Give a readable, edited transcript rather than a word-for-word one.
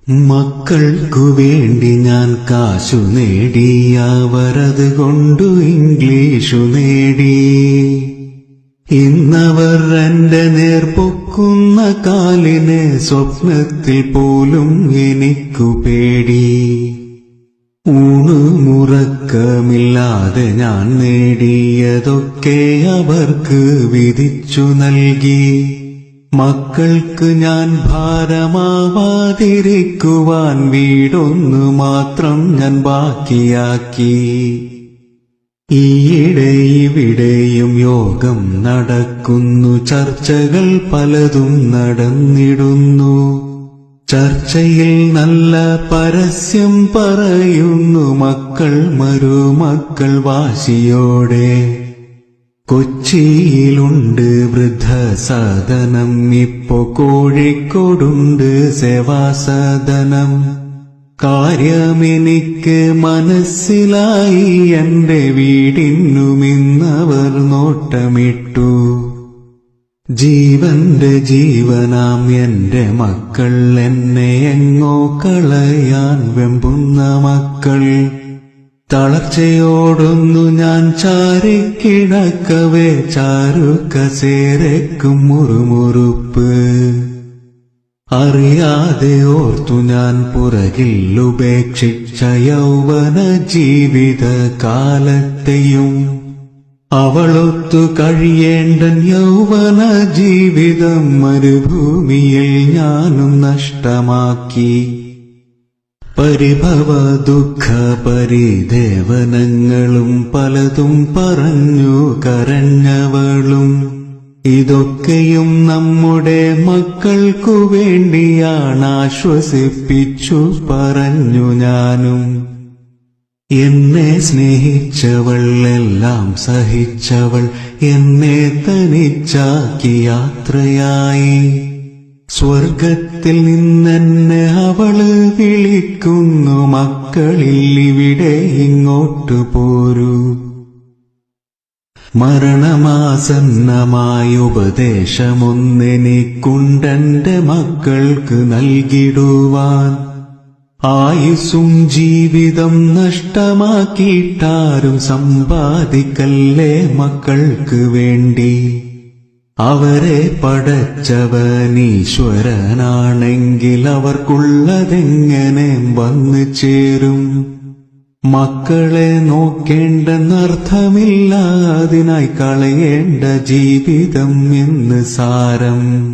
മക്കൾക്കു വേണ്ടി ഞാൻ കാശു നേടി, അവരത് കൊണ്ടു ഇംഗ്ലീഷു നേടി. ഇന്നവർ എന്റെ നേർപ്പൊക്കുന്ന കാലിനെ സ്വപ്നത്തിൽ പോലും എനിക്കു പേടി. ഊണുമുറക്കമില്ലാതെ ഞാൻ നേടിയതൊക്കെ അവർക്ക് വിധിച്ചു നൽകി. മക്കൾക്ക് ഞാൻ ഭാരമാവാതിരിക്കുവാൻ വീടൊന്നു മാത്രം ഞാൻ ബാക്കിയാക്കി. ഈയിടെ ഇവിടെയും യോഗം നടക്കുന്നു, ചർച്ചകൾ പലതും നടന്നിടുന്നു. ചർച്ചയിൽ നല്ല പരസ്യം പറയുന്നു മക്കൾ മരുമക്കൾ വാശിയോടെ. കൊച്ചിയിലുണ്ട് വൃദ്ധസദനം, ഇപ്പോ കോഴിക്കോടുണ്ട് സേവാസദനം. കാര്യമെനിക്ക് മനസ്സിലായി, എന്റെ വീടിനുമിന്നവർ നോട്ടമിട്ടു. ജീവന്റെ ജീവനാം എന്റെ മക്കൾ, എന്നെ എങ്ങോ കളയാൻ വെമ്പുന്ന മക്കൾ. തളർച്ചയോടൊന്നു ഞാൻ ചാരിക്കിടക്കവേ ചാരുകസേരയ്ക്കും മുറുമുറുപ്പ്. അറിയാതെ ഓർത്തു ഞാൻ പുറകിൽ ഉപേക്ഷിച്ച യൗവന ജീവിത കാലത്തെയും. അവളൊത്തു കഴിയേണ്ട യൗവന ജീവിതം മരുഭൂമിയിൽ ഞാനും നഷ്ടമാക്കി. പരിഭവ ദുഃഖ പരിദേവനങ്ങളും പലതും പറഞ്ഞു കരഞ്ഞവളും. ഇതൊക്കെയും നമ്മുടെ മക്കൾക്കു വേണ്ടിയാണ്, ആശ്വസിപ്പിച്ചു പറഞ്ഞു ഞാനും. എന്നെ സ്നേഹിച്ചവൾ, എല്ലാം സഹിച്ചവൾ, എന്നെ തനിച്ചാക്കി യാത്രയായി. സ്വർഗത്തിൽ നിന്നെന്നെ അവള് വിളിക്കുന്നു, മക്കളിൽ ഇവിടെ ഇങ്ങോട്ടു പോരൂ. മരണമാസന്നമായ ഉപദേശമൊന്നെനിക്കുണ്ടെന്റെ മക്കൾക്ക് നൽകിടുവാൻ. ആയുസ്സും ജീവിതം നഷ്ടമാക്കിയിട്ടാരും സമ്പാദിക്കല്ലേ മക്കൾക്ക് വേണ്ടി. അവരെ പടച്ചവനീശ്വരനാണെങ്കിൽ അവർക്കുള്ളതെങ്ങനെ വന്നു ചേരും. മക്കളെ നോക്കേണ്ടെന്നർത്ഥമില്ല, അതിനായി കളയേണ്ട ജീവിതം എന്ന് സാരം.